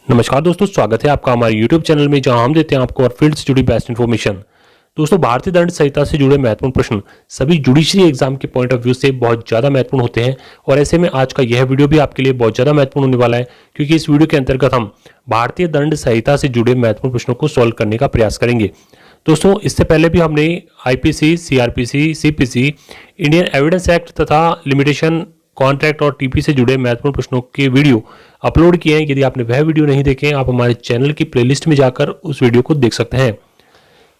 नमस्कार दोस्तों, स्वागत है आपका हमारे YouTube चैनल में, जहां हम देते हैं आपको और फील्ड से जुड़ी बेस्ट इन्फॉर्मेशन। दोस्तों, भारतीय दंड संहिता से जुड़े महत्वपूर्ण प्रश्न सभी जुडिशरी एग्जाम के पॉइंट ऑफ व्यू से बहुत ज़्यादा महत्वपूर्ण होते हैं और ऐसे में आज का यह वीडियो भी आपके लिए बहुत ज़्यादा महत्वपूर्ण होने वाला है, क्योंकि इस वीडियो के अंतर्गत हम भारतीय दंड संहिता से जुड़े महत्वपूर्ण प्रश्नों को सॉल्व करने का प्रयास करेंगे। दोस्तों, इससे पहले भी हमने IPC, CRPC, CPC, Indian evidence act तथा लिमिटेशन कॉन्ट्रैक्ट और TP से जुड़े महत्वपूर्ण प्रश्नों के वीडियो अपलोड किए हैं। यदि आपने वह वीडियो नहीं देखे, आप हमारे चैनल की प्लेलिस्ट में जाकर उस वीडियो को देख सकते हैं।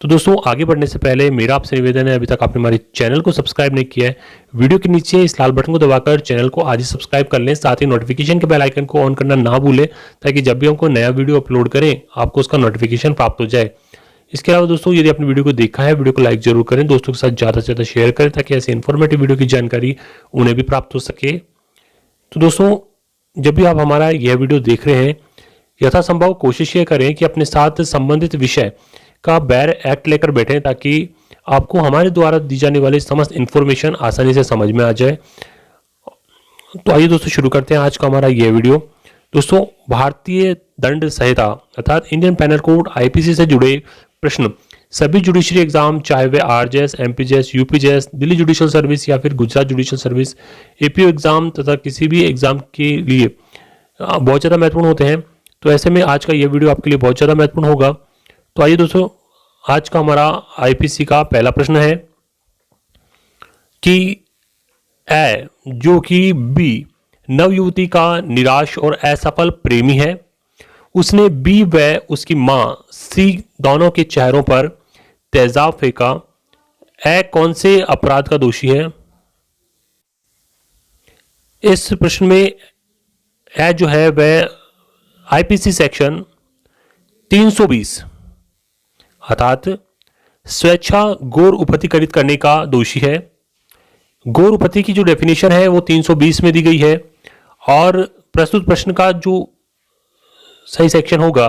तो दोस्तों, आगे बढ़ने से पहले मेरा आपसे निवेदन है, अभी तक आपने हमारे चैनल को सब्सक्राइब नहीं किया है, वीडियो के नीचे इस लाल बटन को दबाकर चैनल को आज ही सब्सक्राइब कर लें। साथ ही नोटिफिकेशन के बेल आइकन को ऑन करना ना भूलें, ताकि जब भी हम कोई नया वीडियो अपलोड करें आपको उसका नोटिफिकेशन प्राप्त हो जाए। इसके अलावा दोस्तों, यदि आपने वीडियो को देखा है, वीडियो को लाइक जरूर करें, दोस्तों के साथ ज़्यादा से ज़्यादा शेयर करें, ताकि ऐसे इन्फॉर्मेटिव वीडियो की जानकारी उन्हें भी प्राप्त हो सके। तो दोस्तों, जब भी आप हमारा यह वीडियो देख रहे हैं, यथासंभव कोशिश ये करें कि अपने साथ संबंधित विषय का बैर एक्ट लेकर बैठें, ताकि आपको हमारे द्वारा दी जाने वाली समस्त इन्फॉर्मेशन आसानी से समझ में आ जाए। तो आइए दोस्तों, शुरू करते हैं आज का हमारा यह वीडियो। दोस्तों, भारतीय दंड संहिता अर्थात इंडियन पैनल कोड IPC से जुड़े प्रश्न सभी जुडिशरी एग्जाम, चाहे वे RJS, MPJS, UPJS, Delhi judicial service या फिर Gujarat judicial service, APO exam तथा किसी भी एग्जाम के लिए बहुत ज़्यादा महत्वपूर्ण होते हैं। तो ऐसे में आज का ये वीडियो आपके लिए बहुत ज़्यादा महत्वपूर्ण होगा। तो आइए दोस्तों, आज का हमारा IPC का पहला प्रश्न है कि A जो कि B नवयुवती का निराश और असफल प्रेमी है, उसने B व उसकी मां C दोनों के चेहरों पर तेजाब फेंका। A कौन से अपराध का दोषी है? इस प्रश्न में A जो है वह IPC सेक्शन 320 अर्थात स्वेच्छा गौर उपहतिकरित करने का दोषी है। गौर उपहति की जो डेफिनेशन है वो 320 में दी गई है और प्रस्तुत प्रश्न का जो सही सेक्शन होगा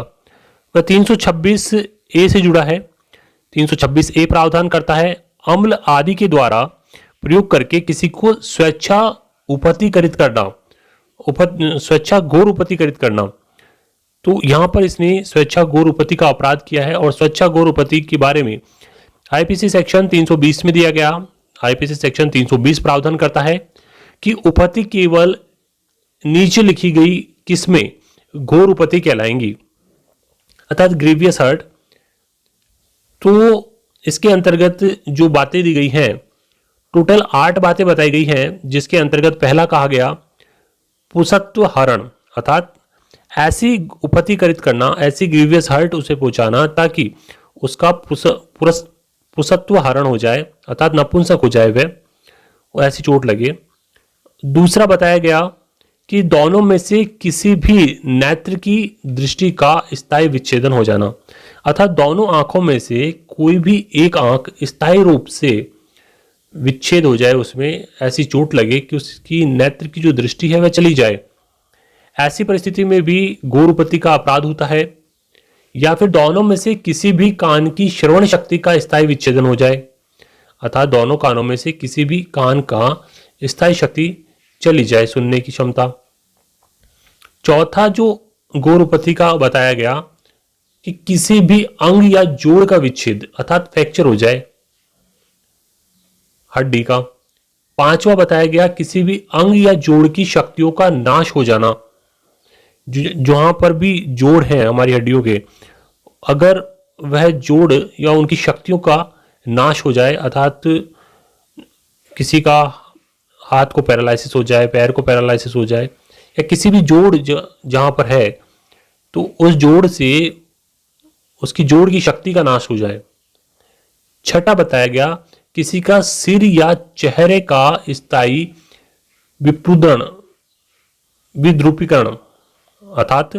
वह 326A से जुड़ा है। 326A प्रावधान करता है अम्ल आदि के द्वारा प्रयोग करके किसी को स्वेच्छा उपहतिकरित करना, स्वेच्छा गौर उपहतिकरित करना। तो यहां पर इसने स्वेच्छा गौर उपहति का अपराध किया है और स्वेच्छा गौर उपहति के बारे में IPC सेक्शन 320 में दिया गया। IPC सेक्शन 320 प्रावधान करता है कि उपहति केवल नीचे लिखी गई किस्में घोर उपहति कहलाएंगी, अर्थात ग्रीवियस हर्ट। तो इसके अंतर्गत जो बातें दी गई हैं, टोटल 8 बातें बताई गई हैं, जिसके अंतर्गत पहला कहा गया पुंसत्व हरण, अर्थात ऐसी उपहतिकरित करना, ऐसी ग्रीवियस हर्ट उसे पहुंचाना ताकि उसका पुंसत्व हरण हो जाए, अर्थात नपुंसक हो जाए वह, ऐसी चोट लगे। दूसरा बताया गया कि दोनों में से किसी भी नेत्र की दृष्टि का स्थायी विच्छेदन हो जाना, अर्थात दोनों आंखों में से कोई भी एक आंख स्थायी रूप से विच्छेद हो जाए, उसमें ऐसी चोट लगे कि उसकी नेत्र की जो दृष्टि है वह चली जाए। ऐसी परिस्थिति में भी गौर उपहति का अपराध होता है। या फिर दोनों में से किसी भी कान की श्रवण शक्ति का स्थायी विच्छेदन हो जाए, अर्थात दोनों कानों में से किसी भी कान का स्थायी शक्ति चली जाए, सुनने की क्षमता। चौथा जो गौर उपहति का बताया गया कि किसी भी अंग या जोड़ का विच्छेद, अर्थात फ्रैक्चर हो जाए हड्डी का। पांचवा बताया गया किसी भी अंग या जोड़ की शक्तियों का नाश हो जाना, जहां पर भी जोड़ है हमारी हड्डियों के, अगर वह जोड़ या उनकी शक्तियों का नाश हो जाए, अर्थात किसी का हाथ को पैरालिसिस हो जाए, पैर को पैरालिसिस हो जाए, या किसी भी जोड़ जहां पर है तो उस जोड़ से उसकी जोड़ की शक्ति का नाश हो जाए। छठा बताया गया किसी का सिर या चेहरे का स्थायी विप्रुदन, विद्रुपीकरण, अर्थात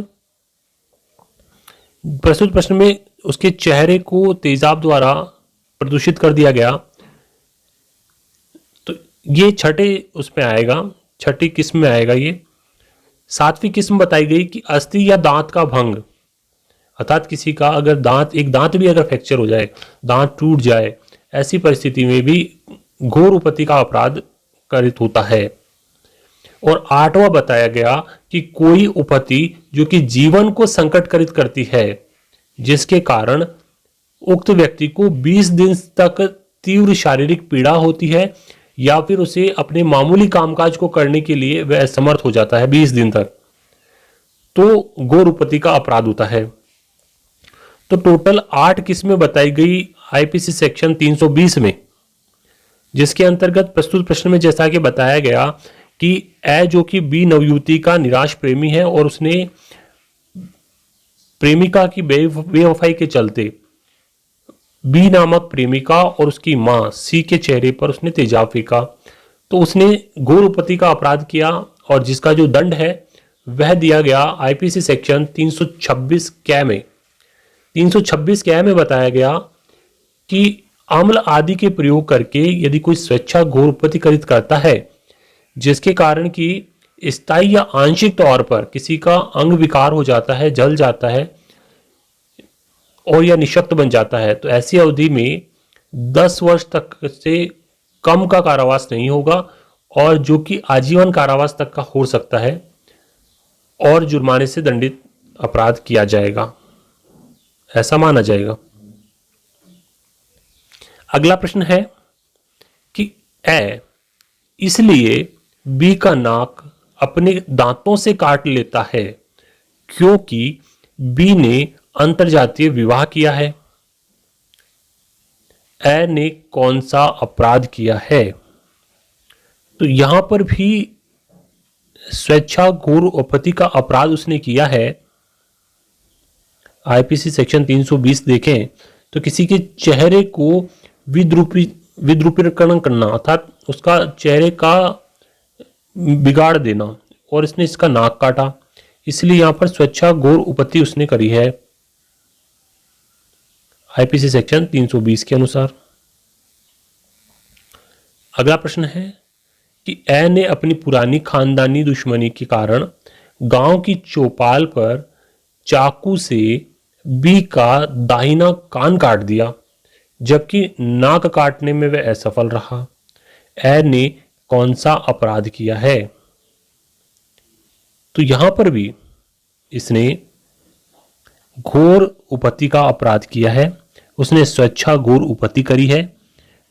प्रस्तुत प्रश्न में उसके चेहरे को तेजाब द्वारा प्रदूषित कर दिया गया। तो ये छठे उसमें आएगा, छठी किस्म में आएगा ये। सातवीं किस्म बताई गई कि अस्थि या दांत का भंग, अर्थात किसी का अगर दांत, एक दांत भी अगर फ्रैक्चर हो जाए, दांत टूट जाए, ऐसी परिस्थिति में भी घोर उपहति का अपराध कारित होता है। और 8वां बताया गया कि कोई उपपत्ति जो कि जीवन को संकटकारित करती है, जिसके कारण उक्त व्यक्ति को 20 दिन तक तीव्र शारीरिक पीड़ा होती है या फिर उसे अपने मामूली कामकाज को करने के लिए वह असमर्थ हो जाता है 20 दिन तक, तो घोर उपपत्ति का अपराध होता है। तो टोटल 8 किस्में बताई गई आईपीसी सेक्शन 320 में, जिसके अंतर्गत प्रस्तुत प्रश्न में जैसा कि बताया गया कि ए जो कि बी नवयुवती का निराश प्रेमी है और उसने प्रेमिका की बेवफाई के चलते बी नामक प्रेमिका और उसकी मां सी के चेहरे पर उसने तेजाब फेंका, तो उसने घोर उपपत्ति का अपराध किया और जिसका जो दंड है वह दिया गया आईपीसी सेक्शन 326 कै में। 326 कै में बताया गया कि अम्ल आदि के प्रयोग करके यदि कोई स्वेच्छा घोर उपपत्ति कारित करता है जिसके कारण कि स्थायी या आंशिक तौर पर किसी का अंग विकार हो जाता है, जल जाता है और या निशक्त बन जाता है, तो ऐसी अवधि में 10 वर्ष तक से कम का कारावास नहीं होगा और जो कि आजीवन कारावास तक का हो सकता है और जुर्माने से दंडित अपराध किया जाएगा, ऐसा माना जाएगा। अगला प्रश्न है कि ए इसलिए बी का नाक अपने दांतों से काट लेता है क्योंकि बी ने अंतरजातीय विवाह किया है। ए ने कौन सा अपराध किया है? तो यहां पर भी स्वेच्छा घोर उपपत्ति का अपराध उसने किया है। आईपीसी सेक्शन 320 देखें तो किसी के चेहरे को विद्रुपीकरण करना अर्थात उसका चेहरे का बिगाड़ देना, और इसने इसका नाक काटा, इसलिए यहां पर स्वेच्छा घोर उपपत्ति उसने करी है आईपीसी सेक्शन 320 के अनुसार। अगला प्रश्न है कि ए ने अपनी पुरानी खानदानी दुश्मनी के कारण गांव की चौपाल पर चाकू से बी का दाहिना कान काट दिया, जबकि नाक काटने में वह असफल रहा। ए ने कौन सा अपराध किया है? तो यहां पर भी इसने घोर उपपत्ति का अपराध किया है, उसने स्वेच्छा घोर उपपत्ति करी है,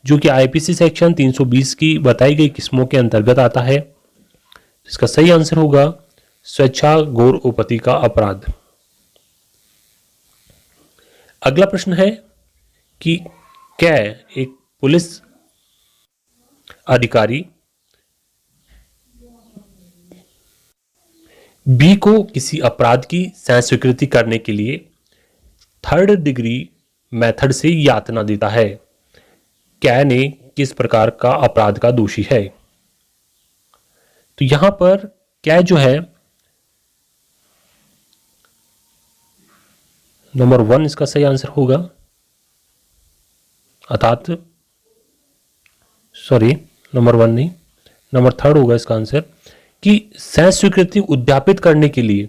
जो कि आईपीसी सेक्शन 320 की बताई गई किस्मों के अंतर्गत आता है। इसका सही आंसर होगा स्वेच्छा घोर उपपत्ति का अपराध। अगला प्रश्न है कि क्या एक पुलिस अधिकारी बी को किसी अपराध की सह स्वीकृति करने के लिए 3rd डिग्री मेथड से यातना देता है। क्या ने किस प्रकार का अपराध का दोषी है? तो यहां पर क्या जो है नंबर 1 इसका सही आंसर होगा, अर्थात नंबर 1 नहीं, नंबर 3rd होगा इसका आंसर कि सह स्वीकृति उद्यापित करने के लिए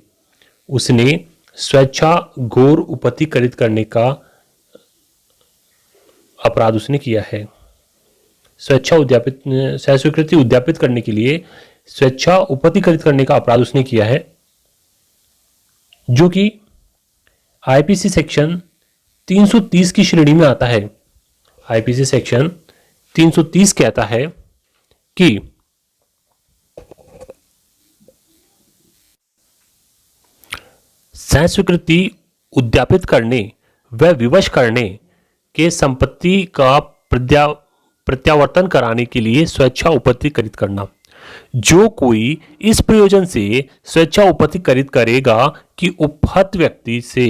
उसने स्वेच्छा घोर उपपत्ति कारित करने का अपराध उसने किया है। सह स्वीकृति उद्यापित करने के लिए स्वेच्छा उपपत्ति कारित करने का अपराध उसने किया है, जो कि आईपीसी सेक्शन 330 की श्रेणी में आता है। आईपीसी सेक्शन 330 कहता है कि सह स्वीकृति उद्यापित करने व विवश करने के संपत्ति का प्रत्यावर्तन कराने के लिए स्वेच्छा उपपत्ति कारित करना। जो कोई इस प्रयोजन से स्वेच्छा उपपत्ति कारित करेगा कि उपहत व्यक्ति से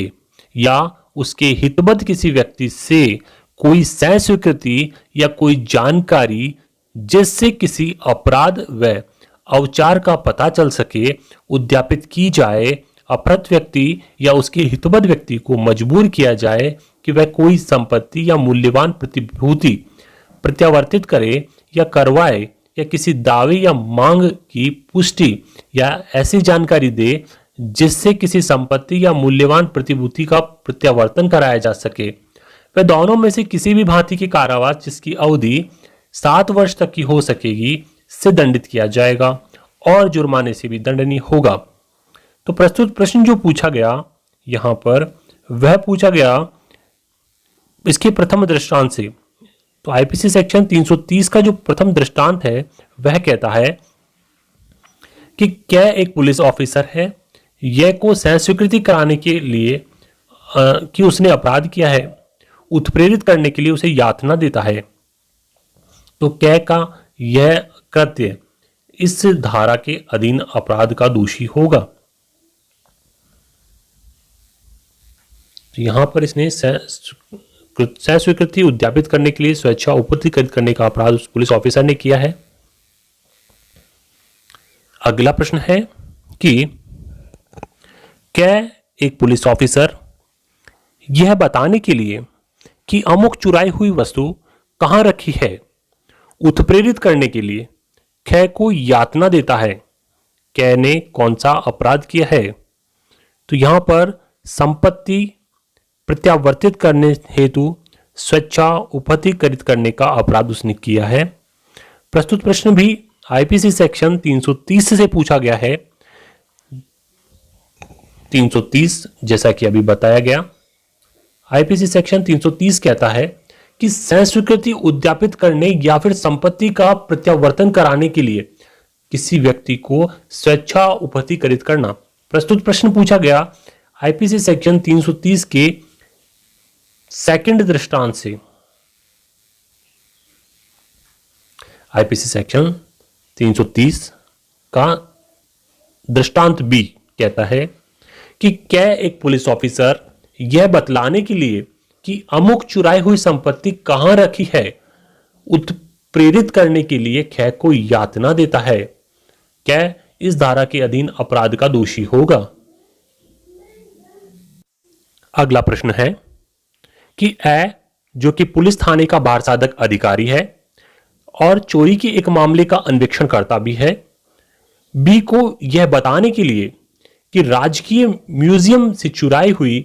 या उसके हितबद्ध किसी व्यक्ति से कोई सह स्वीकृति या कोई जानकारी जिससे किसी अपराध व अवचार का पता चल सके उद्यापित की जाए, अपहृत व्यक्ति या उसके हितबद्ध व्यक्ति को मजबूर किया जाए कि वह कोई संपत्ति या मूल्यवान प्रतिभूति प्रत्यावर्तित करे या करवाए या किसी दावे या मांग की पुष्टि या ऐसी जानकारी दे जिससे किसी संपत्ति या मूल्यवान प्रतिभूति का प्रत्यावर्तन कराया जा सके। वह दोनों में से किसी भी भांति के कारावास जिसकी अवधि 7 वर्ष तक की हो सकेगी से दंडित किया जाएगा और जुर्माने से भी दंडनीय होगा। तो प्रस्तुत प्रश्न जो पूछा गया यहां पर वह पूछा गया इसके प्रथम दृष्टांत से। तो आईपीसी सेक्शन 330 का जो प्रथम दृष्टांत है वह कहता है कि क्या एक पुलिस ऑफिसर है, यह को सह स्वीकृति कराने के लिए कि उसने अपराध किया है, उत्प्रेरित करने के लिए उसे यातना देता है। तो क्या का यह कृत्य इस धारा के अधीन अपराध का दोषी होगा। तो यहां पर इसने सह स्वीकृति उद्यापित करने के लिए स्वेच्छा उपस्थित करने का अपराध उस पुलिस ऑफिसर ने किया है। अगला प्रश्न है कि क्या एक पुलिस ऑफिसर यह बताने के लिए कि अमुक चुराई हुई वस्तु कहां रखी है, उत्प्रेरित करने के लिए ख को यातना देता है, क ने कौन सा अपराध किया है। तो यहां पर संपत्ति प्रत्यावर्तित करने हेतु स्वेच्छा उपस्थित करने का अपराध उसने किया है। प्रस्तुत प्रश्न भी आईपीसी सेक्शन 330 से पूछा गया है। 330 जैसा कि अभी बताया गया, आईपीसी सेक्शन 330 कहता है कि सह स्वीकृति उद्यापित करने या फिर संपत्ति का प्रत्यावर्तन कराने के लिए किसी व्यक्ति को स्वेच्छा उपस्थित करना। प्रस्तुत प्रश्न पूछा गया आईपीसी सेक्शन 330 के सेकंड दृष्टांत से। आईपीसी सेक्शन 330 का दृष्टांत बी कहता है कि क्या एक पुलिस ऑफिसर यह बतलाने के लिए कि अमुक चुराई हुई संपत्ति कहां रखी है, उत्प्रेरित करने के लिए ख को यातना देता है, क्या इस धारा के अधीन अपराध का दोषी होगा। अगला प्रश्न है कि ए जो कि पुलिस थाने का भारसाधक अधिकारी है और चोरी के एक मामले का अन्वेषण करता भी है, बी को यह बताने के लिए कि राजकीय म्यूजियम से चुराई हुई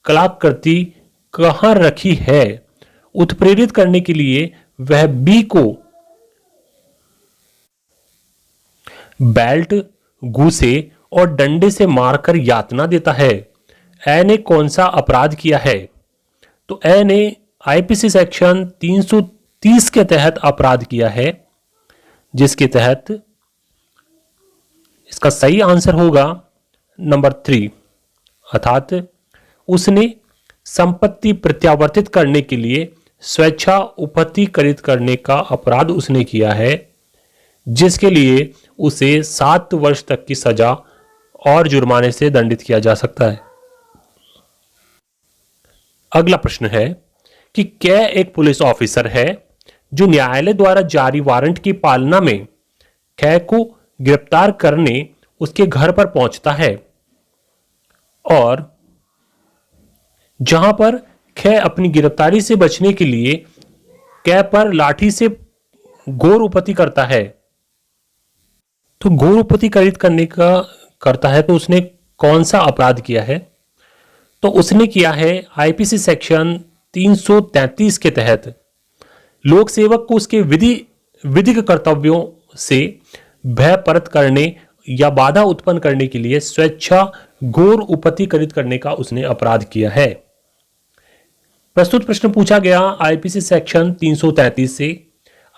कलाकृति कहां रखी है, उत्प्रेरित करने के लिए वह बी को बेल्ट, घूसे और डंडे से मारकर यातना देता है, ए ने कौन सा अपराध किया है। तो ए ने आईपीसी सेक्शन 330 के तहत अपराध किया है, जिसके तहत इसका सही आंसर होगा नंबर 3, अर्थात उसने संपत्ति प्रत्यावर्तित करने के लिए स्वेच्छा उपस्थित करने का अपराध उसने किया है, जिसके लिए उसे 7 वर्ष तक की सजा और जुर्माने से दंडित किया जा सकता है। अगला प्रश्न है कि क्या एक पुलिस ऑफिसर है जो न्यायालय द्वारा जारी वारंट की पालना में ख को गिरफ्तार करने उसके घर पर पहुंचता है और जहां पर ख अपनी गिरफ्तारी से बचने के लिए क पर लाठी से घोर उपति करता है। तो घोर उपतिकरित करने का करता है तो उसने कौन सा अपराध किया है। तो उसने किया है आईपीसी सेक्शन 333 के तहत लोक सेवक को उसके विधिक कर्तव्यों से भय परत करने या बाधा उत्पन्न करने के लिए स्वेच्छा घोर उपतिकरित करने का उसने अपराध किया है। प्रस्तुत प्रश्न पूछा गया आईपीसी सेक्शन 333 से।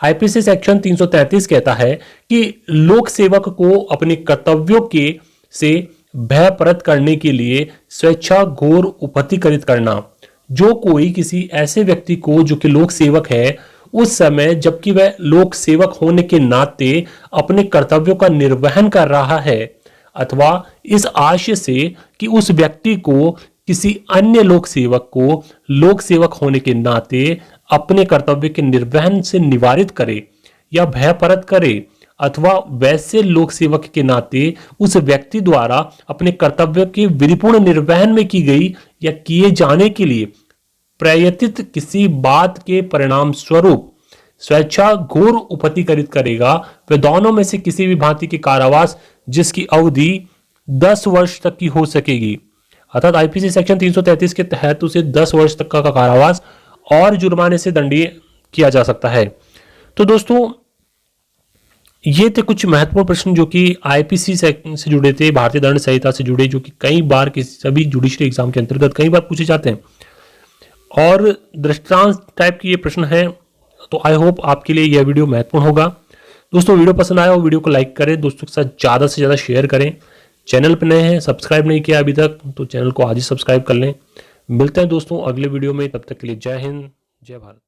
आईपीसी सेक्शन 333 कहता है कि लोक सेवक को अपने कर्तव्यों के से भय परत करने के लिए स्वेच्छा घोर उपतिकरित करना। जो कोई किसी ऐसे व्यक्ति को जो कि लोक सेवक है उस समय जबकि वह लोक सेवक होने के नाते अपने कर्तव्यों का निर्वहन कर रहा है अथवा इस आशय से कि उस व्यक्ति को किसी अन्य लोक सेवक को लोक सेवक होने के नाते अपने कर्तव्य के निर्वहन से निवारित करे या भय परत करे अथवा वैसे लोक सेवक के नाते उस व्यक्ति द्वारा अपने कर्तव्य के विधिपूर्ण निर्वहन में की गई या किए जाने के लिए प्रयतित किसी बात के परिणाम स्वरूप स्वेच्छा घोर उपतिकरित करेगा, वे दोनों में से किसी भी भांति के कारावास जिसकी अवधि 10 वर्ष तक की हो सकेगी। अर्थात आईपीसी सेक्शन 333 के तहत उसे 10 वर्ष तक का कारावास और जुर्माने से दंडनीय किया जा सकता है। तो दोस्तों ये थे कुछ महत्वपूर्ण प्रश्न जो कि आईपीसी से जुड़े थे, भारतीय दंड संहिता से जुड़े, जो कि कई बार किसी सभी जुडिशरी एग्जाम के अंतर्गत कई बार पूछे जाते हैं और दृष्टांत टाइप की ये प्रश्न है। तो आई होप आपके लिए यह वीडियो महत्वपूर्ण होगा। दोस्तों वीडियो पसंद आया हो वीडियो को लाइक करें, दोस्तों के साथ ज़्यादा से ज़्यादा शेयर करें। चैनल पर नए हैं, सब्सक्राइब नहीं किया अभी तक तो चैनल को आज ही सब्सक्राइब कर लें। मिलते हैं दोस्तों अगले वीडियो में, तब तक के लिए जय हिंद, जय भारत।